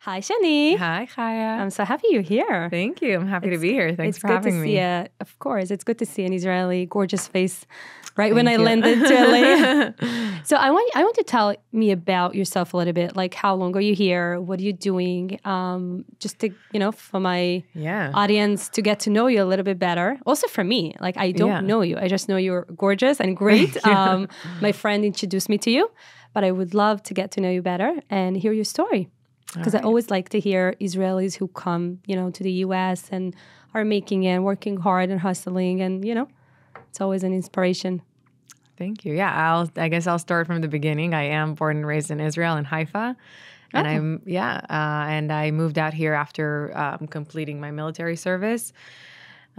Hi, Shani. Hi, Chaya. I'm so happy you're here. Thank you. I'm happy to be here. Thanks for having me. Of course, it's good to see an Israeli gorgeous face when I landed to LA. So I want to tell me about yourself a little bit. Like, how long are you here? What are you doing? Just to, for my audience to get to know you a little bit better. Also for me, like I don't know you. I just know you're gorgeous and great. My friend introduced me to you, but I would love to get to know you better and hear your story. Because I always like to hear Israelis who come, to the U.S. and are making it, working hard and hustling. And, it's always an inspiration. Thank you. Yeah, I guess I'll start from the beginning. I am born and raised in Israel, in Haifa. And and I moved out here after completing my military service.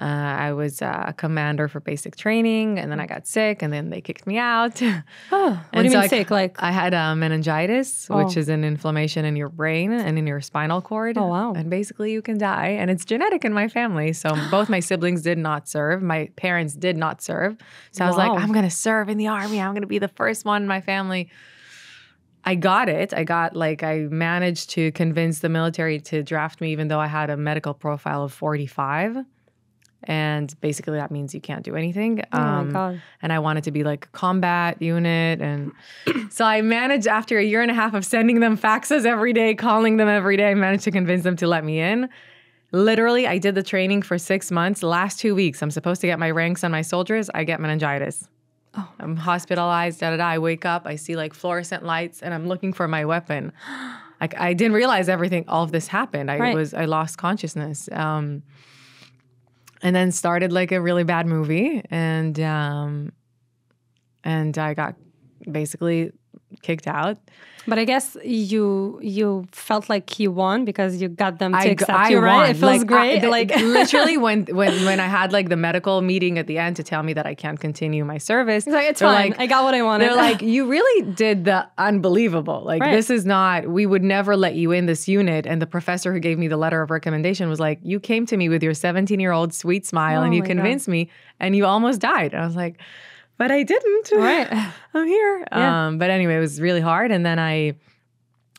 I was a commander for basic training, and then I got sick, and then they kicked me out. Oh, what do you mean sick? I had meningitis, which is an inflammation in your brain and in your spinal cord. Oh, wow. And basically you can die, and it's genetic in my family. So both my siblings did not serve. My parents did not serve. So I was like, I'm going to serve in the army. I'm going to be the first one in my family. I got it. I managed to convince the military to draft me, even though I had a medical profile of 45. And basically that means you can't do anything. Oh my God. And I wanted to be like a combat unit. And so I managed, after a year and a half of sending them faxes every day, calling them every day, I managed to convince them to let me in. Literally, I did the training for 6 months. The last 2 weeks, I'm supposed to get my ranks on my soldiers. I get meningitis. Oh. I'm hospitalized, I wake up, I see like fluorescent lights, and I'm looking for my weapon. Like I didn't realize all of this happened. I lost consciousness. And then started like a really bad movie, and I got basically kicked out. But I guess you felt like you won because you got them to accept you, right? It feels great. Literally, when I had like the medical meeting at the end to tell me that I can't continue my service, it's like, it's fine. I got what I wanted. They're like, you really did the unbelievable. Like this is not. We would never let you in this unit. And the professor who gave me the letter of recommendation was like, you came to me with your 17-year-old sweet smile, and you convinced me, and you almost died. And I was like, but I didn't. Right. I'm here. Yeah. But anyway, it was really hard. And then I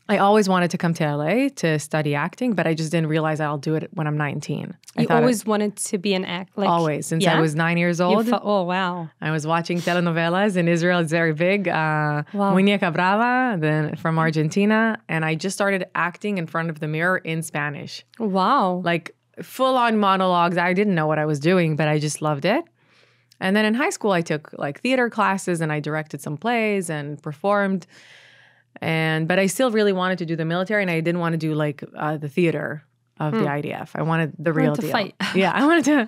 always wanted to come to LA to study acting, but I just didn't realize I'll do it when I'm 19. You always wanted to be an actor? Always. Since I was 9 years old. Oh, wow. I was watching telenovelas in Israel. It's very big. Muñeca Brava, then from Argentina. And I just started acting in front of the mirror in Spanish. Wow. Like full-on monologues. I didn't know what I was doing, but I just loved it. And then in high school, I took like theater classes, and I directed some plays and performed. But I still really wanted to do the military, and I didn't want to do like the theater of the IDF. I wanted the real deal. Fight. Yeah, I wanted to.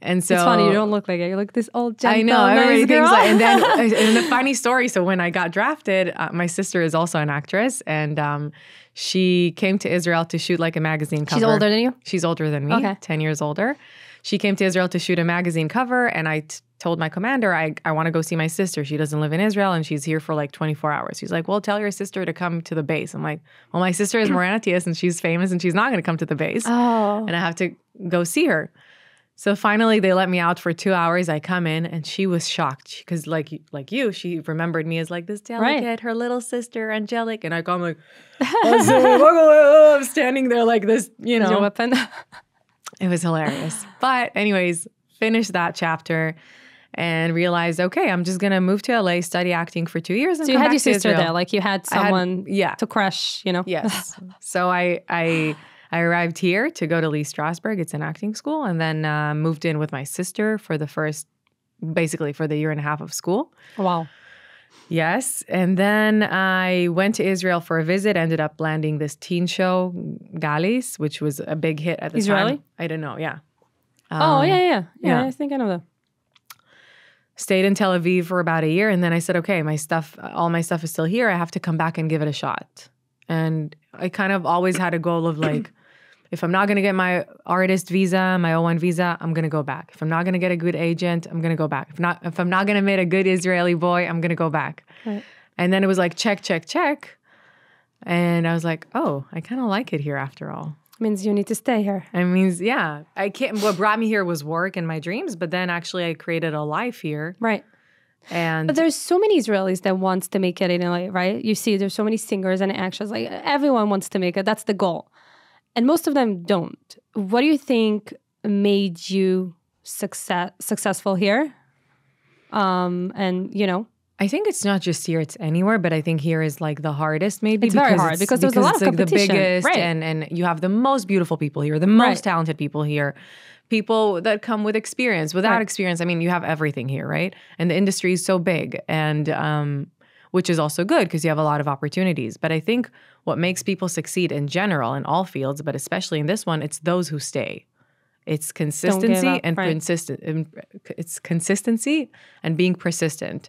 And so it's funny. You don't look like it. You look this old gentle, I know. Everybody nice girl. thinks. And then a funny story. So when I got drafted, my sister is also an actress, and she came to Israel to shoot like a magazine cover. She's older than you? She's older than me. Okay. 10 years older. She came to Israel to shoot a magazine cover, and I told my commander, I want to go see my sister. She doesn't live in Israel, and she's here for like 24 hours. He's like, well, tell your sister to come to the base. I'm like, well, my sister is Moranatius, and she's famous, and she's not going to come to the base. Oh. And I have to go see her. So finally, they let me out for 2 hours. I come in, and she was shocked because like you, she remembered me as like this delicate, her little sister, angelic. And I come like, I'm standing there like this, Your weapon. It was hilarious. But anyways, finished that chapter and realized, okay, I'm just going to move to LA, study acting for 2 years. And so you had your sister there, like you had someone to crush, Yes. So I arrived here to go to Lee Strasberg. It's an acting school. And then moved in with my sister for the year and a half of school. Wow. Yes. And then I went to Israel for a visit, ended up landing this teen show, Galis, which was a big hit at the Israeli? time. I don't know. Yeah. Yeah. I think I know that. Stayed in Tel Aviv for about a year. And then I said, okay, all my stuff is still here. I have to come back and give it a shot. And I kind of always had a goal of like, if I'm not going to get my artist visa, my O1 visa, I'm going to go back. If I'm not going to get a good agent, I'm going to go back. If I'm not going to meet a good Israeli boy, I'm going to go back. Right. And then it was like, check. And I was like, oh, I kind of like it here after all. Means you need to stay here. It means, I can't, what brought me here was work and my dreams, but then actually I created a life here. Right. But there's so many Israelis that wants to make it in LA, right? You see, there's so many singers and actors. Like everyone wants to make it. That's the goal, and most of them don't. What do you think made you successful here? And I think it's not just here; it's anywhere. But I think here is like the hardest, maybe. It's very hard because there's a lot of competition. The biggest, right. and you have the most beautiful people here, the most talented people here. People that come with experience, without experience. I mean, you have everything here, right? And the industry is so big, and which is also good because you have a lot of opportunities. But I think what makes people succeed in general in all fields, but especially in this one, it's those who stay. It's consistency and it's consistency and being persistent.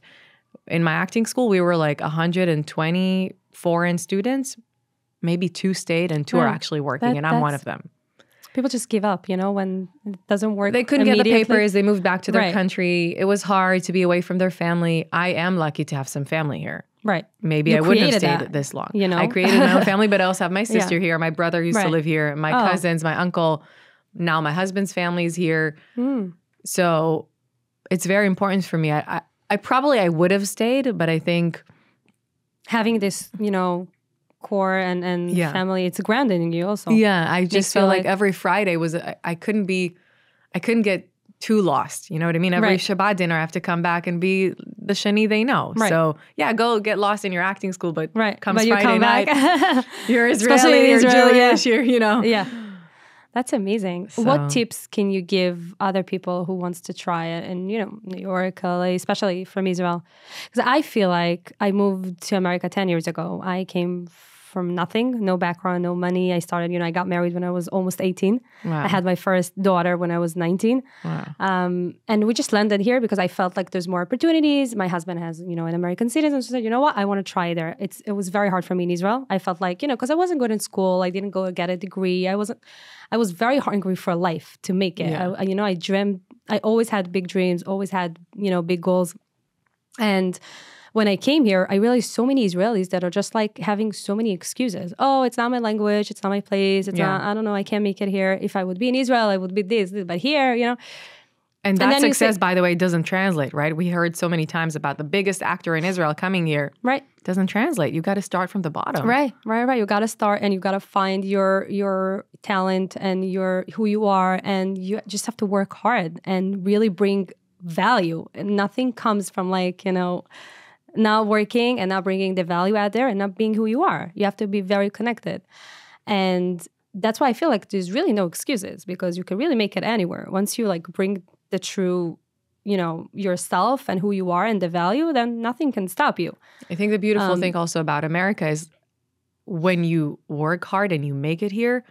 In my acting school, we were like 120 foreign students. Maybe 2 stayed and 2 are actually working, and I'm one of them. People just give up, when it doesn't work. They couldn't get the papers. They moved back to their country. It was hard to be away from their family. I am lucky to have some family here. Right. Maybe I wouldn't have stayed this long. I created my own family, but I also have my sister here. My brother used to live here. My cousins, my uncle. Now my husband's family is here. So it's very important for me. I probably would have stayed, but I think having this, core and family, it's grounding you also. Yeah, I just feel like every Friday was I couldn't get too lost. You know what I mean? Every Shabbat dinner I have to come back and be the Shani they know. Right. So go get lost in your acting school, but comes Friday night, you're Israeli, you're Jewish, you're Yeah. That's amazing. So, what tips can you give other people who wants to try it in, New York, LA, especially from Israel? Because I feel like I moved to America 10 years ago. I came from nothing, no background, no money. I started, I got married when I was almost 18. Wow. I had my first daughter when I was 19. Wow. And we just landed here because I felt like there's more opportunities. My husband has, an American citizen. So I said, you know what? I want to try there. It was very hard for me in Israel. I felt like, because I wasn't good in school. I didn't go get a degree. I was very hungry for life to make it. Yeah. I dreamed, I always had big dreams, always had, big goals. And when I came here, I realized so many Israelis that are just like having so many excuses. Oh, it's not my language. It's not my place. It's not, I don't know. I can't make it here. If I would be in Israel, I would be this. But here, And that success, by the way, doesn't translate, right? We heard so many times about the biggest actor in Israel coming here. Right. Doesn't translate. You got to start from the bottom. Right. You got to start and you got to find your talent and who you are. And you just have to work hard and really bring value. And nothing comes from not working and not bringing the value out there and not being who you are. You have to be very connected. And that's why I feel like there's really no excuses because you can really make it anywhere. Once you bring the true, yourself and who you are and the value, then nothing can stop you. I think the beautiful thing also about America is when you work hard and you make it here,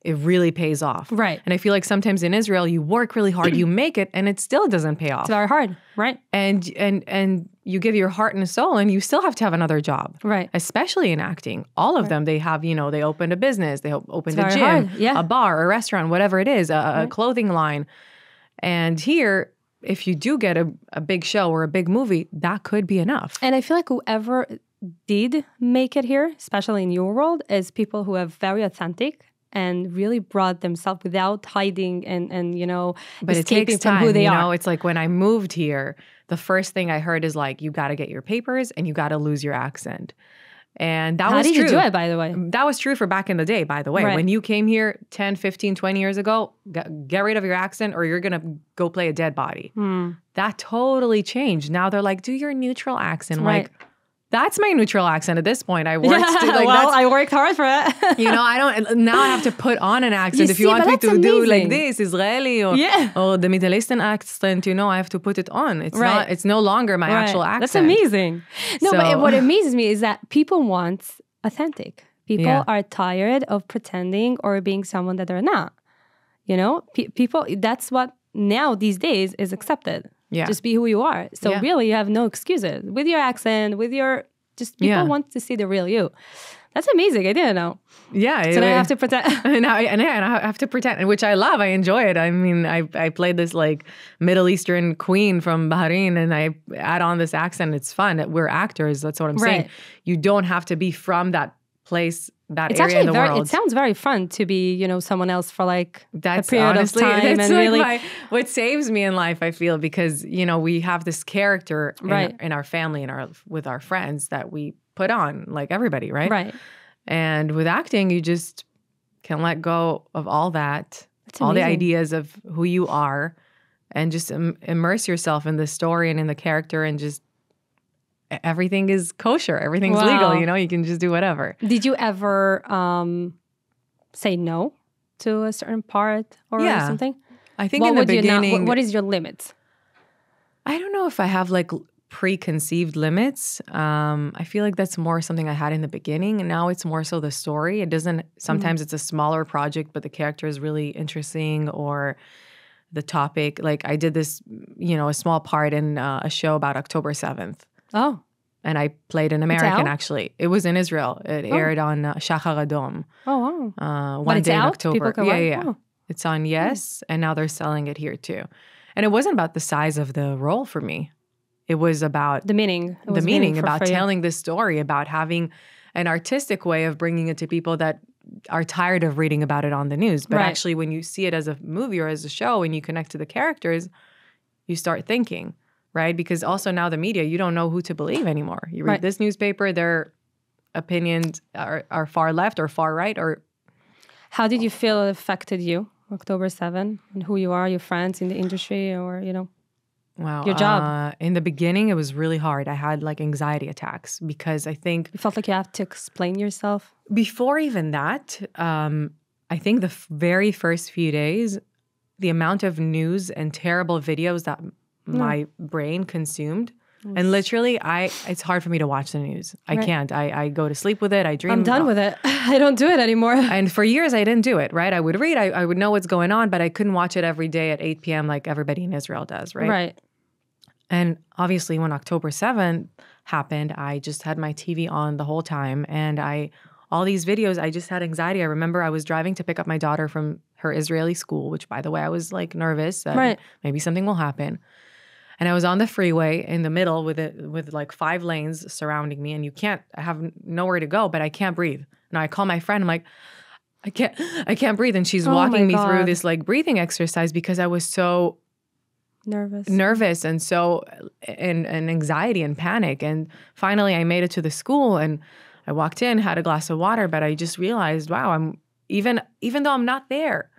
it really pays off. Right. And I feel like sometimes in Israel, you work really hard, you make it, and it still doesn't pay off. It's very hard, right? And you give your heart and soul, and you still have to have another job. Right. Especially in acting. All of them, they have, they opened a business, they opened a gym, a bar, a restaurant, whatever it is, a clothing line. And here, if you do get a big show or a big movie, that could be enough. And I feel like whoever did make it here, especially in your world, is people who are very authentic and really brought themselves without hiding and but escaping it takes time, from who they are. It's like when I moved here, the first thing I heard is you got to get your papers and you got to lose your accent. And that was true. How did you do it, by the way? That was true for back in the day, by the way. Right. When you came here 10, 15, 20 years ago, get rid of your accent or you're going to go play a dead body. That totally changed. Now they're like, do your neutral accent. Right. That's my neutral accent at this point. I worked. I worked hard for it. Now I have to put on an accent. If you want me to do like this, Israeli or the Middle Eastern accent, I have to put it on. It's not. It's no longer my actual accent. That's amazing. No, but what amazes me is that people want authentic. People are tired of pretending or being someone that they're not. People. That's what now these days is accepted. Yeah. Just be who you are. So really, you have no excuses with your accent, with your people want to see the real you. That's amazing. I didn't know. Yeah. So now I have to pretend. and I have to pretend, which I love. I enjoy it. I mean, I played this Middle Eastern queen from Bahrain and I add on this accent. It's fun. We're actors. That's what I'm saying. You don't have to be from that place that It's area in the world. It sounds very fun to be, someone else for like That's a period honestly, of time. that's And like really, what saves me in life, I feel, because, we have this character in our family and with our friends that we put on, like everybody, right? Right. And with acting, you just can let go of all that, all the ideas of who you are, and just immerse yourself in the story and in the character, and just everything is kosher. Everything's legal, you can just do whatever. Did you ever say no to a certain part or something? I think in the beginning. What is your limits? I don't know if I have like preconceived limits. I feel like that's more something I had in the beginning, and now it's more so the story. It doesn't, sometimes it's a smaller project, but the character is really interesting, or the topic. Like I did this, a small part in a show about October 7th. Oh. And I played an American, actually. It was in Israel. It aired on Shachar Adom. Oh, wow. One day in October. Yeah. Oh. It's on Yes, and now they're selling it here too. And it wasn't about the size of the role for me. It was about the meaning. About telling this story, about having an artistic way of bringing it to people that are tired of reading about it on the news. But actually, when you see it as a movie or as a show and you connect to the characters, you start thinking, right? Because also now the media, you don't know who to believe anymore. You read this newspaper, their opinions are far left or far right. Or how did you feel it affected you, October 7th, and who you are, your friends in the industry, or, Wow. your job? In the beginning, it was really hard. I had like anxiety attacks because I think... You felt like you have to explain yourself? Before even that, I think the very first few days, the amount of news and terrible videos that my brain consumed, and literally it's hard for me to watch the news. I can't. I go to sleep with it. I dream. I'm done with it. I don't do it anymore. And for years, I didn't do it, right? I would read. I would know what's going on, but I couldn't watch it every day at 8 p.m. like everybody in Israel does, right? Right. And obviously, when October 7th happened, I just had my TV on the whole time. And all these videos, I just had anxiety. I remember I was driving to pick up my daughter from her Israeli school, which, by the way, I was like nervous that maybe something will happen. And I was on the freeway in the middle with like 5 lanes surrounding me, and I have nowhere to go, but I can't breathe. And I call my friend, I'm like, I can't breathe. And she's walking me through this like breathing exercise because I was so nervous and so in anxiety and panic. And finally I made it to the school, and I walked in, had a glass of water, but I just realized, wow, I'm even though I'm not there,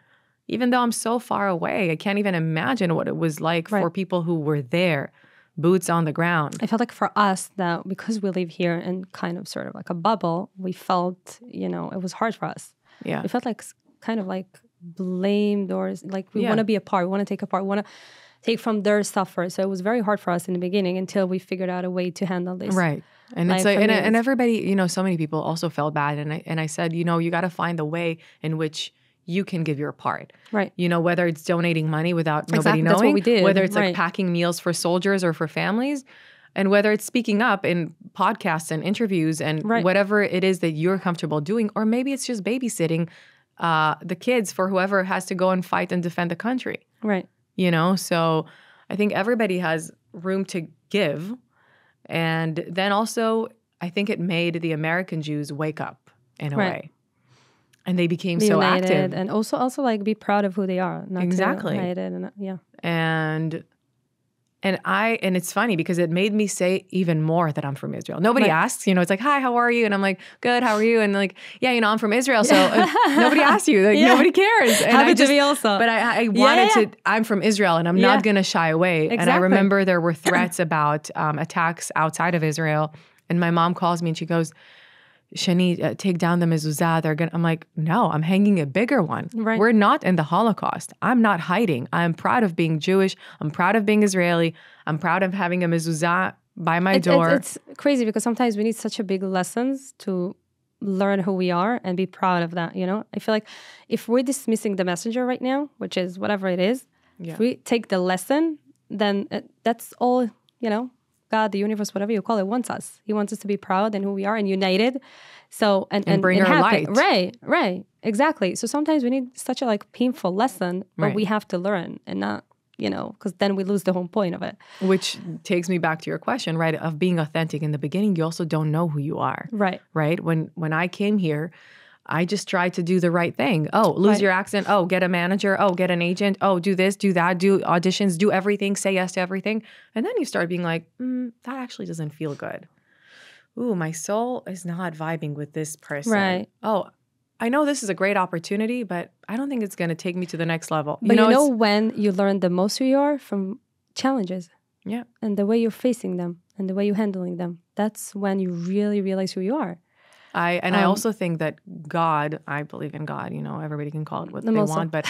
even though I'm so far away, I can't even imagine what it was like for people who were there, boots on the ground. I felt like for us that because we live here in kind of sort of like a bubble, we felt, it was hard for us. Yeah. We felt like kind of like blamed, or like we want to be a part, we want to take a part, we want to take from their stuff first. So it was very hard for us in the beginning until we figured out a way to handle this. Right. And it's like, and everybody, so many people also felt bad. And I said, you got to find the way in which you can give your part. Right. Whether it's donating money without nobody knowing. That's what we did. Whether it's like packing meals for soldiers or for families. And whether it's speaking up in podcasts and interviews and whatever it is that you're comfortable doing. Or maybe it's just babysitting the kids for whoever has to go and fight and defend the country. Right. So I think everybody has room to give. And then also, I think it made the American Jews wake up in a way. And they became so active. And also like be proud of who they are. Not exactly. And it's funny because it made me say even more that I'm from Israel. Nobody asks, it's like, hi, how are you? And I'm like, good, how are you? And like, I'm from Israel. So nobody asks you, like nobody cares. And Happy to be also. But I wanted to, I'm from Israel and I'm not going to shy away. Exactly. And I remember there were threats about attacks outside of Israel. And my mom calls me and she goes, Shani, take down the mezuzah. I'm like, no, I'm hanging a bigger one. Right. We're not in the Holocaust. I'm not hiding. I'm proud of being Jewish. I'm proud of being Israeli. I'm proud of having a mezuzah by my door. It's crazy because sometimes we need such a big lessons to learn who we are and be proud of that, I feel like if we're dismissing the messenger right now, which is whatever it is, if we take the lesson, then that's all, God, the universe, whatever you call it, wants us. He wants us to be proud and who we are and united. So and bring our light. Right. Exactly. So sometimes we need such a painful lesson, but we have to learn and not, because then we lose the whole point of it. Which takes me back to your question, right? Of being authentic in the beginning, you also don't know who you are. Right. Right. When I came here, I just tried to do the right thing. Oh, lose your accent. Oh, get a manager. Oh, get an agent. Oh, do this, do that, do auditions, do everything, say yes to everything. And then you start being like, that actually doesn't feel good. Ooh, my soul is not vibing with this person. Right. Oh, I know this is a great opportunity, but I don't think it's going to take me to the next level. But you know when you learn the most who you are? From challenges. Yeah. And the way you're facing them and the way you're handling them. That's when you really realize who you are. I also think that God, I believe in God, everybody can call it what they want, but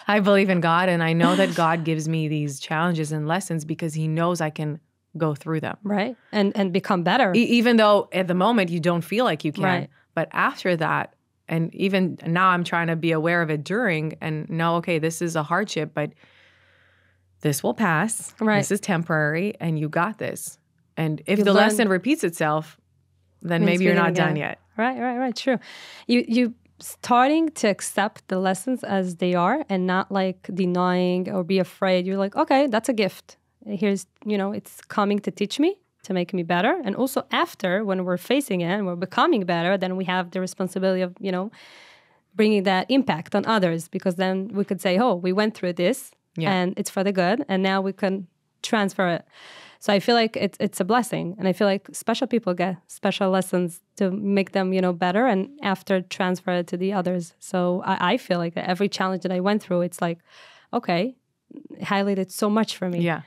I believe in God, and I know that God gives me these challenges and lessons because he knows I can go through them. Right. And become better. Even though at the moment you don't feel like you can. Right. But after that, and even now I'm trying to be aware of it during and know, okay, this is a hardship, but this will pass. Right. This is temporary and you got this. And if the lesson repeats itself, then maybe you're not done yet. Right. True. You starting to accept the lessons as they are and not like denying or be afraid. You're like, okay, that's a gift. Here's, it's coming to teach me, to make me better. And also after, when we're facing it and we're becoming better, then we have the responsibility of, bringing that impact on others, because then we could say, oh, we went through this and it's for the good. And now we can transfer it. So I feel like it's a blessing. And I feel like special people get special lessons to make them, better and after transfer it to the others. So I feel like that every challenge that I went through, it's like, okay, it highlighted so much for me. Yeah.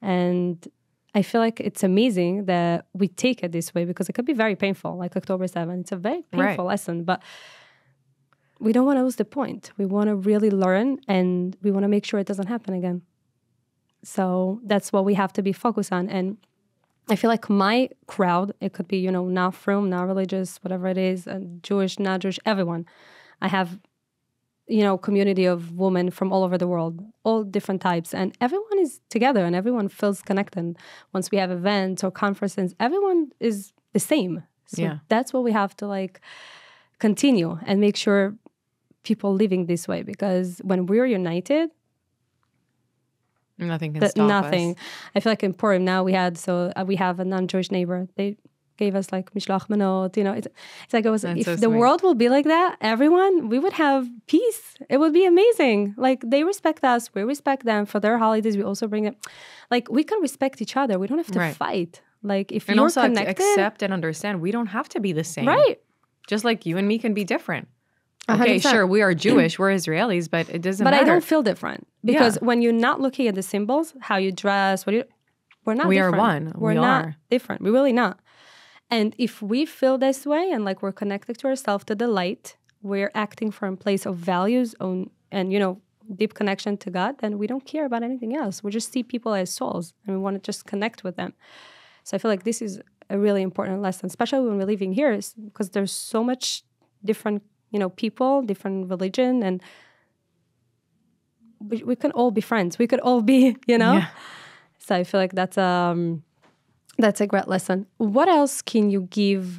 And I feel like it's amazing that we take it this way because it could be very painful, like October 7th. It's a very painful lesson, but we don't want to lose the point. We want to really learn and we want to make sure it doesn't happen again. So that's what we have to be focused on. And I feel like my crowd, it could be, not frum, not religious, whatever it is, Jewish, not Jewish, everyone. I have, community of women from all over the world, all different types. And everyone is together and everyone feels connected. Once we have events or conferences, everyone is the same. So that's what we have to continue and make sure people living this way. Because when we're united, nothing can stop us. I feel like in Purim now we have a non-Jewish neighbor. They gave us mishloach manot. It's like if the world will be like that, everyone, we would have peace. It would be amazing. They respect us, we respect them. For their holidays, we also bring them. We can respect each other. We don't have to fight. If you're also connected, accept and understand we don't have to be the same. Right. Just like you and me can be different. Okay, 100%. Sure, we are Jewish, we're Israelis, but it doesn't matter. But I don't feel different. Because when you're not looking at the symbols, how you dress, we're not we different. Are one. We're not different. We're really not. And if we feel this way and we're connected to ourselves, to the light, we're acting from a place of values and, deep connection to God, then we don't care about anything else. We just see people as souls and we want to just connect with them. So I feel like this is a really important lesson, especially when we're living here, because there's so much different people, different religion, and we can all be friends. We could all be, Yeah. So I feel like that's a great lesson. What else can you give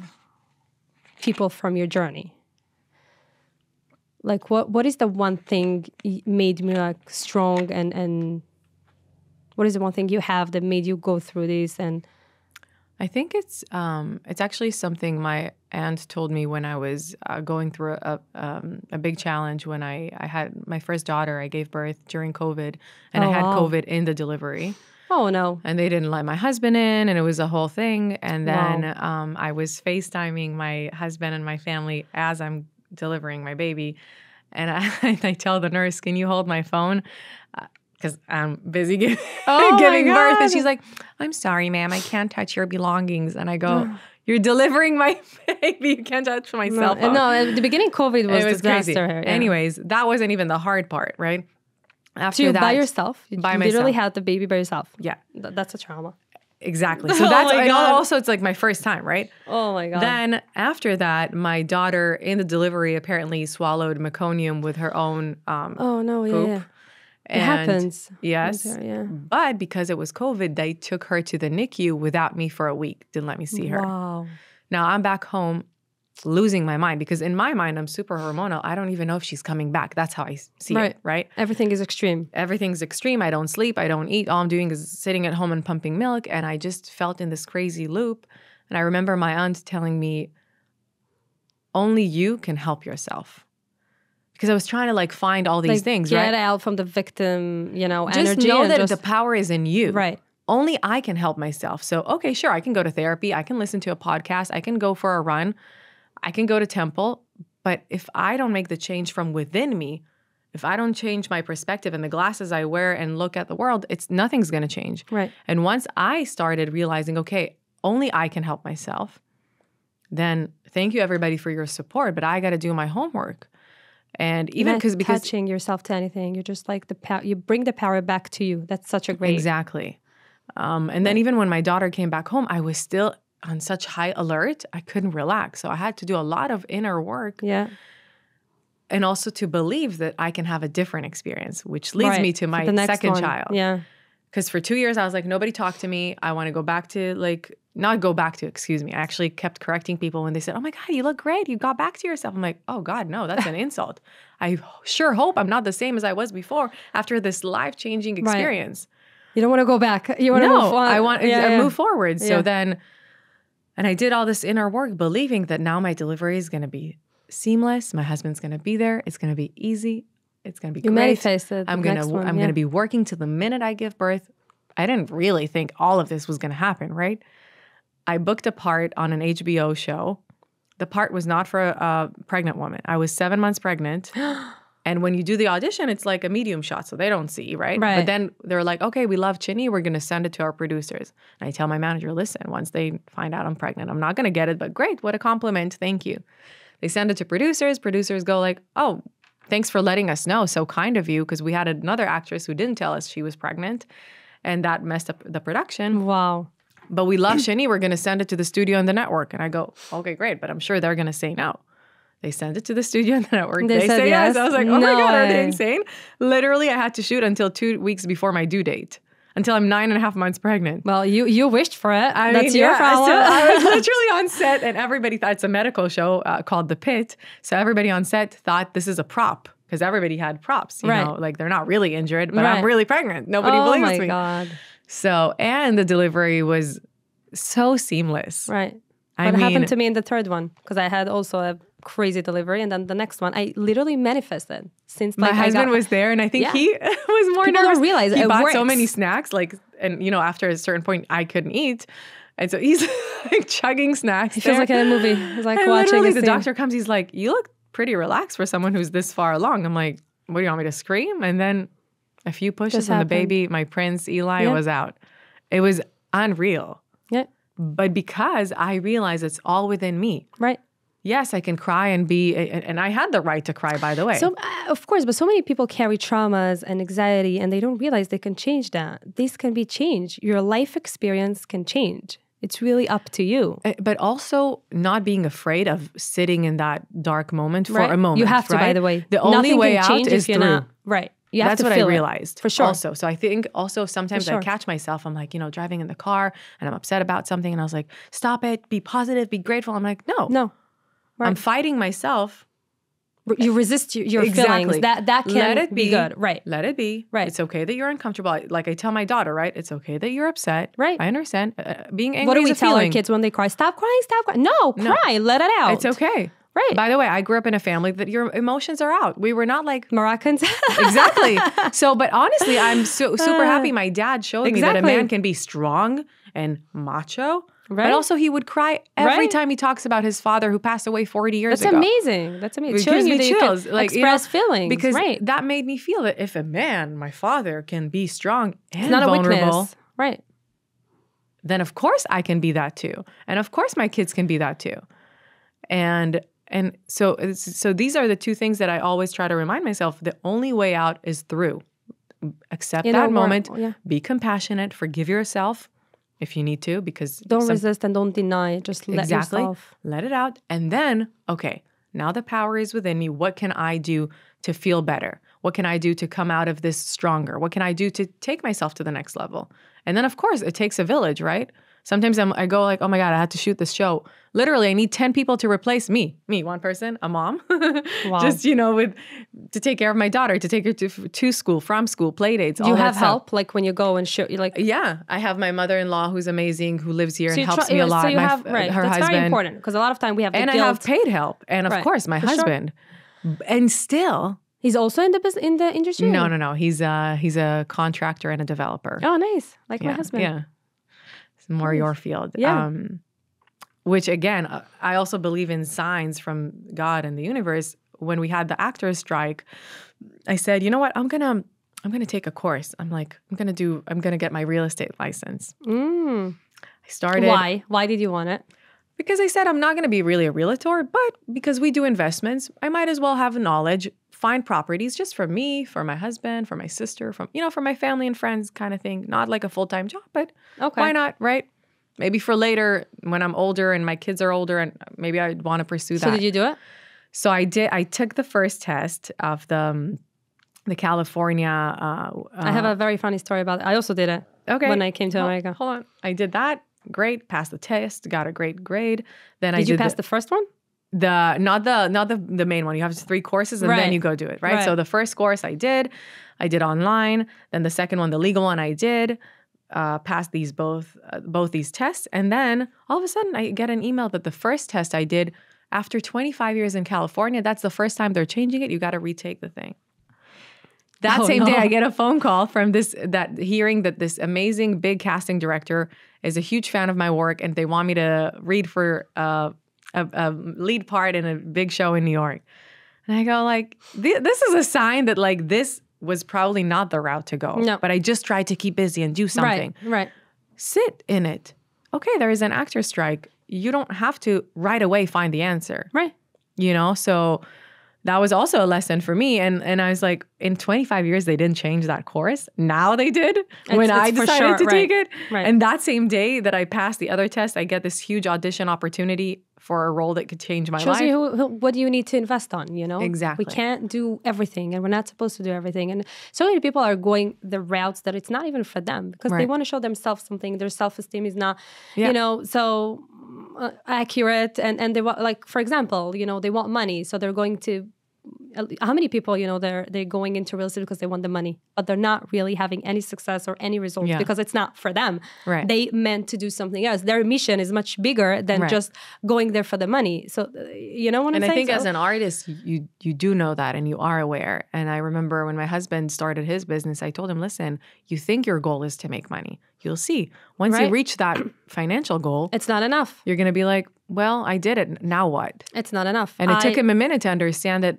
people from your journey? What is the one thing made me strong and what is the one thing you have that made you go through this? And I think it's actually something my aunt told me when I was going through a big challenge when I had my first daughter. I gave birth during COVID, and I had COVID in the delivery. Oh, no. And they didn't let my husband in, and it was a whole thing. And then I was FaceTiming my husband and my family as I'm delivering my baby. And I tell the nurse, can you hold my phone? Because I'm busy giving birth. And she's like, I'm sorry, ma'am, I can't touch your belongings. And I go, you're delivering my baby. You can't touch my cell phone. No, at the beginning, COVID was disaster crazy. here. Yeah. Anyways, that wasn't even the hard part, right? After that, by yourself? You by literally myself. had the baby by yourself? Yeah. That's a trauma. Exactly. So that's also it's my first time, right? Oh my God. Then after that, my daughter in the delivery apparently swallowed meconium with her own poop. Yeah. It happens. Yes. But because it was COVID, they took her to the NICU without me for a week. Didn't let me see her. Wow. Now I'm back home losing my mind because in my mind, I'm super hormonal. I don't even know if she's coming back. That's how I see it, right? Everything is extreme. Everything's extreme. I don't sleep. I don't eat. All I'm doing is sitting at home and pumping milk. And I just felt in this crazy loop. And I remember my aunt telling me, only you can help yourself. Because I was trying to like find all these things, get right? Get out from the victim, just energy. Know that the power is in you. Right. Only I can help myself. So, okay, sure, I can go to therapy. I can listen to a podcast. I can go for a run. I can go to temple. But if I don't make the change from within me, if I don't change my perspective and the glasses I wear and look at the world, nothing's going to change. Right. And once I started realizing, okay, only I can help myself, then thank you everybody for your support, but I got to do my homework. And even because touching yourself to anything, you're just like you bring the power back to you. That's such a great. Exactly. And then even when my daughter came back home, I was still on such high alert. I couldn't relax. So I had to do a lot of inner work. Yeah. And also to believe that I can have a different experience, which leads me to my second child. Yeah. Because for 2 years, I was like, nobody talked to me. I want to go back to not go back to, excuse me. I actually kept correcting people when they said, oh my God, you look great. You got back to yourself. I'm like, oh God, no, that's an insult. I sure hope I'm not the same as I was before after this life-changing experience. Right. You don't want to go back. You want to move on. I want to move forward. So then, and I did all this inner work believing that now my delivery is going to be seamless. My husband's going to be there. It's going to be easy. It's going to be great. You manifested. I'm going to be working to the minute I give birth. I didn't really think all of this was going to happen, right? I booked a part on an HBO show. The part was not for a pregnant woman. I was 7 months pregnant. And when you do the audition, it's like a medium shot, so they don't see, right? But then they're like, okay, we love Shani. We're going to send it to our producers. And I tell my manager, listen, once they find out I'm pregnant, I'm not going to get it, but great. What a compliment. Thank you. They send it to producers. Producers go like, oh, thanks for letting us know. So kind of you, because we had another actress who didn't tell us she was pregnant, and that messed up the production. Wow. But we love Shani. We're going to send it to the studio and the network. And I go, okay, great. But I'm sure they're going to say no. They send it to the studio and the network. They say yes. I was like, oh my God, are they insane? Literally, I had to shoot until 2 weeks before my due date. Until I'm 9.5 months pregnant. Well, you wished for it. That's your problem. So I was literally on set, and everybody thought it's a medical show called The Pit. So everybody on set thought this is a prop, because everybody had props. You know, like they're not really injured, but I'm really pregnant. Nobody believes me. Oh my God. So, and the delivery was so seamless. Right. What happened to me in the third one? Because I had also a crazy delivery, and then the next one, I literally manifested. Since my husband was there, and I think he was more nervous. People don't realize he it bought works. So many snacks, and after a certain point, I couldn't eat, and so he's like chugging snacks. He feels like in a movie. He's like and watching. Literally, the doctor comes. He's like, "You look pretty relaxed for someone who's this far along." I'm like, "What do you want me to scream?" And then a few pushes, and the baby, my prince Eli, was out. It was unreal. Yeah. But because I realized it's all within me. Right. Yes, I can cry and I had the right to cry, by the way. So, of course, but so many people carry traumas and anxiety, and they don't realize they can change that. This can be changed. Your life experience can change. It's really up to you. But also not being afraid of sitting in that dark moment for a moment. You have to, by the way. The only way out is through. Right. That's what I realized. For sure. Also. So I think also sometimes I catch myself, I'm like, driving in the car and I'm upset about something and I was like, stop it, be positive, be grateful. I'm like, no. Right. I'm fighting myself. You resist your feelings. That can Let it be good. Right. Let it be. Right. It's okay that you're uncomfortable. Like I tell my daughter, right? It's okay that you're upset. Right. I understand. Being angry What do we is a tell feeling. our kids when they cry? Stop crying, stop crying. No, cry. Let it out. It's okay. Right. By the way, I grew up in a family that your emotions are out. We were not like Moroccans. Exactly. So, but honestly, I'm super happy my dad showed me that a man can be strong and macho. Right. But also he would cry every time he talks about his father who passed away 40 years ago. That's amazing. That's amazing. It gives me chills. Like, express feelings. Because that made me feel that if a man, my father, can be strong and it's not vulnerable, a weakness. Right. Then of course I can be that too. And of course my kids can be that too. And so these are the two things that I always try to remind myself. The only way out is through. Accept that moment. Be compassionate. Forgive yourself if you need to, because don't resist and don't deny. Just let yourself. Let it out. And then, okay, now the power is within me. What can I do to feel better? What can I do to come out of this stronger? What can I do to take myself to the next level? And then, of course, it takes a village, right? Sometimes I go like, oh my God, I had to shoot this show. Literally, I need 10 people to replace me, one person, a mom, Wow. just, to take care of my daughter, to take her to school, from school, play dates. Do you have help? Like when you go and shoot, you like. Yeah. I have my mother-in-law who's amazing, who lives here and helps me a lot. So you have, her that's husband. very important because a lot of time we have the and guilt. I have paid help. And of course, my husband. Sure. And still. He's also in the industry? No. He's a contractor and a developer. Oh, nice. Like my husband. Yeah. It's more your field. Yeah. Which again, I also believe in signs from God and the universe. When we had the actors strike, I said, you know what? I'm gonna take a course. I'm gonna get my real estate license. I started. Why? Why did you want it? Because I said I'm not gonna be really a realtor, but because we do investments, I might as well have knowledge, find properties just for me, for my husband, for my sister, for my family and friends kind of thing. Not like a full-time job, but why not, right? Maybe for later when I'm older and my kids are older and maybe I'd want to pursue that. So did you do it? So I did. I took the first test of the California. I have a very funny story about it. I also did it when I came to America. Hold on. I did that. Great. Passed the test. Got a great grade. Then did you pass the first one? Not the main one. You have 3 courses and then you go do it, right? So the first course I did online. Then the second one, the legal one, I did. Passed these both these tests, and then all of a sudden I get an email that the first test I did after 25 years in California, that's the first time they're changing it. You got to retake the thing. That same day, I get a phone call from hearing that this amazing big casting director is a huge fan of my work, and they want me to read for a lead part in a big show in New York. And I go like, this is a sign that like this was probably not the route to go. No. But I just tried to keep busy and do something. Right. Sit in it. Okay, there is an actor strike. You don't have to right away find the answer. Right. So that was also a lesson for me. And I was like, in 25 years, they didn't change that course. Now they did when I decided to take it. Right. And that same day that I passed the other test, I get this huge audition opportunity for a role that could change my life. Shows you what do you need to invest on, Exactly. We can't do everything and we're not supposed to do everything. And so many people are going the routes that it's not even for them because they want to show themselves something. Their self-esteem is not, so accurate. And they want, like, for example, they want money. So they're going to, how many people, they're going into real estate because they want the money, but they're not really having any success or any results because it's not for them. Right. They meant to do something else. Their mission is much bigger than just going there for the money. So, you know what I'm saying? And I think as an artist, you do know that and you are aware. And I remember when my husband started his business, I told him, listen, you think your goal is to make money. You'll see. Once you reach that financial goal, it's not enough. You're going to be like, well, I did it. Now what? It's not enough. And it took him a minute to understand that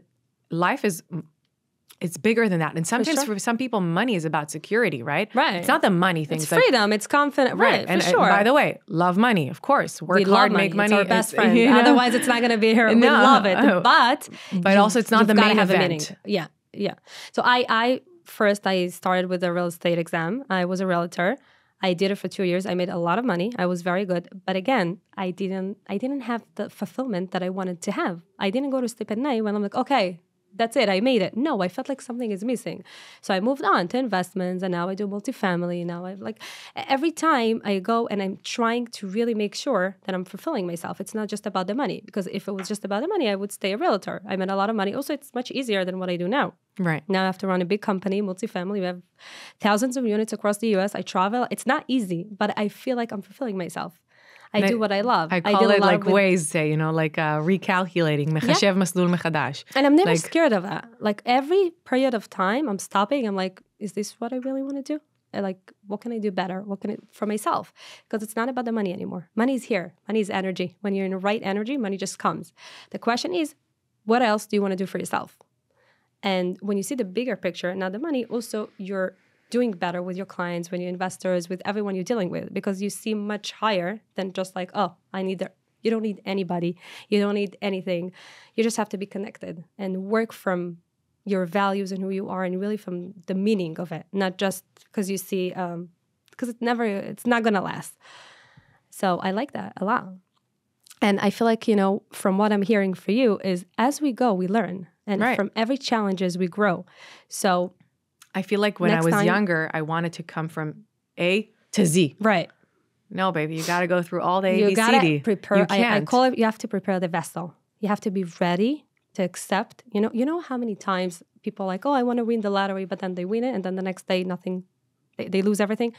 life it's bigger than that. And sometimes for some people, money is about security, right? Right. It's not the money thing. It's freedom. It's confidence. Right. And for sure. By the way, love money, of course. Work hard, make money. It's our best friend. Otherwise, it's not going to be here. We love it. But also, it's not the main event. Yeah. So I started with a real estate exam. I was a realtor. I did it for 2 years. I made a lot of money. I was very good. But again, I didn't have the fulfillment that I wanted to have. I didn't go to sleep at night when I'm like, okay, that's it. I made it. No, I felt like something is missing. So I moved on to investments and now I do multifamily. Now I've every time I go and I'm trying to really make sure that I'm fulfilling myself. It's not just about the money, because if it was just about the money, I would stay a realtor. I made a lot of money. Also, it's much easier than what I do now. Right. Now I have to run a big company, multifamily. We have thousands of units across the US. I travel. It's not easy, but I feel like I'm fulfilling myself. I do what I love. I call it like ways, recalculating. Mechashev masloul mechadash. And I'm never scared of that. Like every period of time, I'm stopping. I'm like, is this what I really want to do? What can I do better? What can I for myself? Because it's not about the money anymore. Money is here. Money is energy. When you're in the right energy, money just comes. The question is, what else do you want to do for yourself? And when you see the bigger picture, not the money, also you're doing better with your clients, with your investors, with everyone you're dealing with, because you see much higher than just like, oh, you don't need anybody. You don't need anything. You just have to be connected and work from your values and who you are and really from the meaning of it, not just because you see, because it's not going to last. So I like that a lot. And I feel like, from what I'm hearing for you is as we go, we learn. And from every challenges, we grow. So I feel like when I was younger, I wanted to come from A to Z. Right. No, baby, you got to go through all the You ABCD. gotta prepare. You can't. I call it. You have to prepare the vessel. You have to be ready to accept. You know how many times people are like, oh, I want to win the lottery, but then they win it, and then the next day nothing. They lose everything.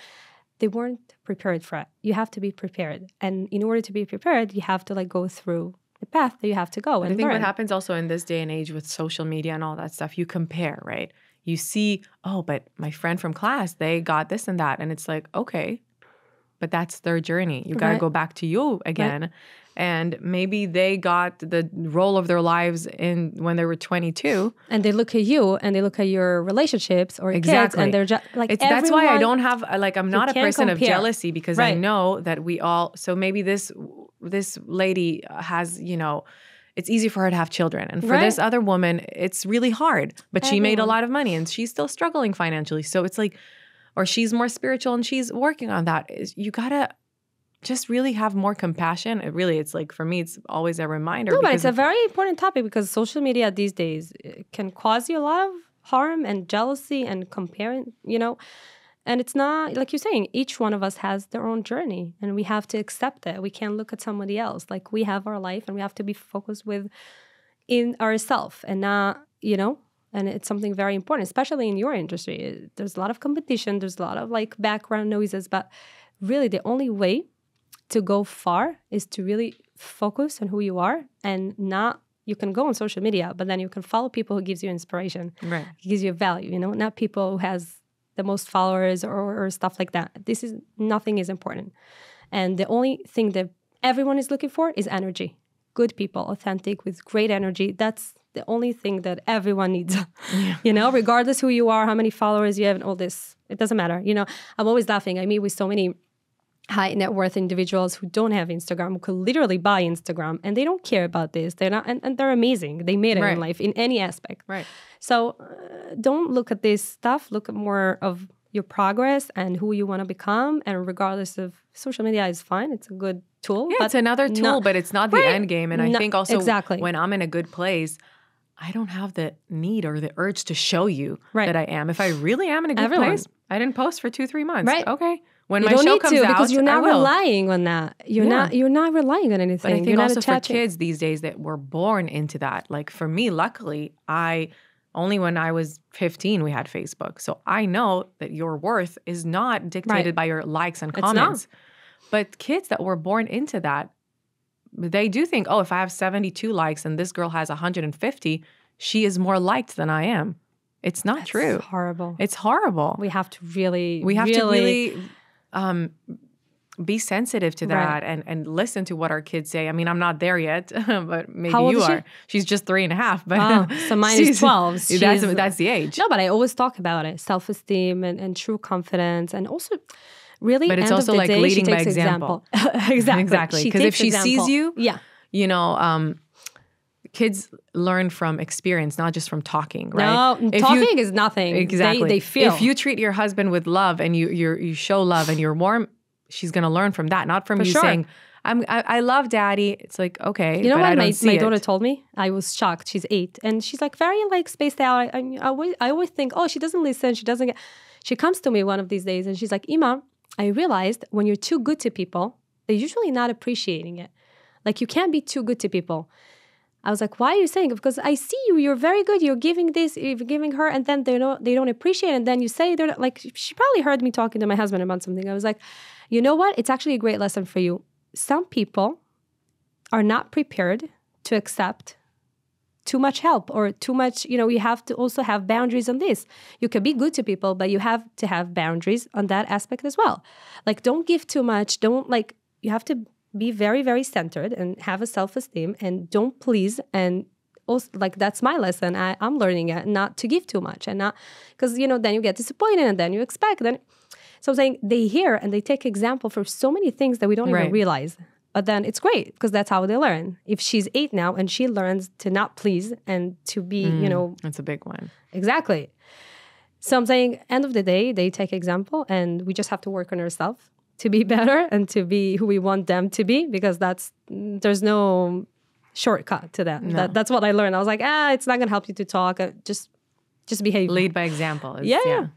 They weren't prepared for it. You have to be prepared, and in order to be prepared, you have to like go through the path that you have to go. And I think learn. what happens also in this day and age with social media and all that stuff, you compare, right? You see, oh, but my friend from class, they got this and that, and it's like, okay. But that's their journey. You got to go back to you again. Right. And maybe they got the role of their lives in when they were 22. And they look at you and they look at your relationships or kids and they're just like, that's why I don't have, like, I'm not a person of jealousy because I know that we all, so maybe this lady has, you know, it's easy for her to have children. And for this other woman, it's really hard. But she made a lot of money and she's still struggling financially. So it's like, or she's more spiritual and she's working on that. You gotta just really have more compassion. It's like, for me, it's always a reminder. No, but it's a very important topic because social media these days can cause you a lot of harm and jealousy and comparing, you know. And it's not, like you're saying, each one of us has their own journey and we have to accept it. We can't look at somebody else. Like, we have our life and we have to be focused in ourselves and not, you know. And it's something very important, especially in your industry. There's a lot of competition. There's a lot of like background noises. But really, the only way to go far is to really focus on who you are and not, you can go on social media, but then you can follow people who gives you inspiration, gives you value, you know, not people who has the most followers or stuff like that. Nothing is important. And the only thing that everyone is looking for is energy. Good people, authentic, with great energy. That's the only thing that everyone needs, you know, regardless who you are, how many followers you have and all this, it doesn't matter. You know, I'm always laughing. I meet with so many high net worth individuals who don't have Instagram, who could literally buy Instagram and they don't care about this. They're not, and they're amazing. They made it in life in any aspect. Right. So don't look at this stuff. Look at more of your progress and who you want to become. And regardless of, social media is fine. It's a good tool. Yeah, but it's another tool, but it's not the end game. And I think also when I'm in a good place, I don't have the need or the urge to show you that I am. If I really am in a good place, I didn't post for 2-3 months. Right. Okay. When my show comes out, because you're not relying on that. You're not relying on anything. But I think also for kids these days that were born into that. Like for me, luckily, only when I was 15, we had Facebook. So I know that your worth is not dictated by your likes and comments. But kids that were born into that, they do think, oh, if I have 72 likes and this girl has 150, she is more liked than I am. It's not true. It's horrible. It's horrible. We have to really, be sensitive to that and listen to what our kids say. I mean, I'm not there yet, but maybe you are. She's just 3.5. But so mine is 12. That's the age. No, but I always talk about it. Self-esteem and true confidence. And also really, but it's also like leading by example. Exactly. Because if she sees you, you know, kids learn from experience, not just from talking, right? No, talking is nothing. Exactly. They feel. If you treat your husband with love and you show love and you're warm, she's going to learn from that, not from you saying, I love daddy. It's like, okay, you know what my daughter told me? I was shocked. She's 8 and she's like very like spaced out. I always think, oh, she doesn't listen. She doesn't get. She comes to me one of these days and she's like, Ima, I realized when you're too good to people, they're usually not appreciating it. Like you can't be too good to people. I was like, why are you saying it? Because I see you, you're very good. You're giving this, you're giving her, and then they don't appreciate it. And then you say, they're like, she probably heard me talking to my husband about something. I was like, you know what? It's actually a great lesson for you. Some people are not prepared to accept too much help or too much, you know, you have to also have boundaries on this. You can be good to people, but you have to have boundaries on that aspect as well. Like, don't give too much. You have to be very, very centered and have a self-esteem and don't please. And also, like, that's my lesson. I'm learning it, not to give too much and not, because, you know, then you get disappointed and then you expect. So I'm saying they hear and they take example for so many things that we don't even realize. But then it's great because that's how they learn. If she's 8 now and she learns to not please and to be, you know. That's a big one. Exactly. So I'm saying, end of the day, they take example and we just have to work on ourselves to be better and to be who we want them to be, because there's no shortcut to that. No. That's what I learned. I was like, it's not going to help you to talk. Just behave. Lead by example. Yeah.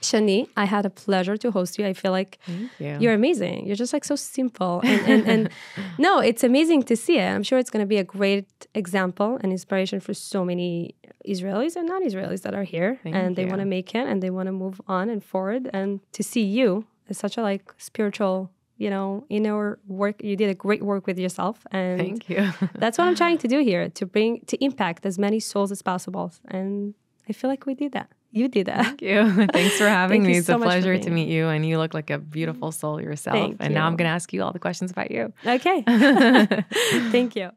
Shani, I had a pleasure to host you. I feel like Thank you. You're amazing. You're just like so simple. And no, it's amazing to see it. I'm sure it's going to be a great example and inspiration for so many Israelis and non-Israelis that are here. Thank they you. want to make it and they want to move on and forward. And to see you as such a like spiritual, inner work. You did a great work with yourself. And Thank you. that's what I'm trying to do here, to impact as many souls as possible. And I feel like we did that. You did that. Thank you. Thanks for having me. It's so a much for pleasure being to meet you. And you look like a beautiful soul yourself. Thank and now you. I'm going to ask you all the questions about you. Okay. Thank you.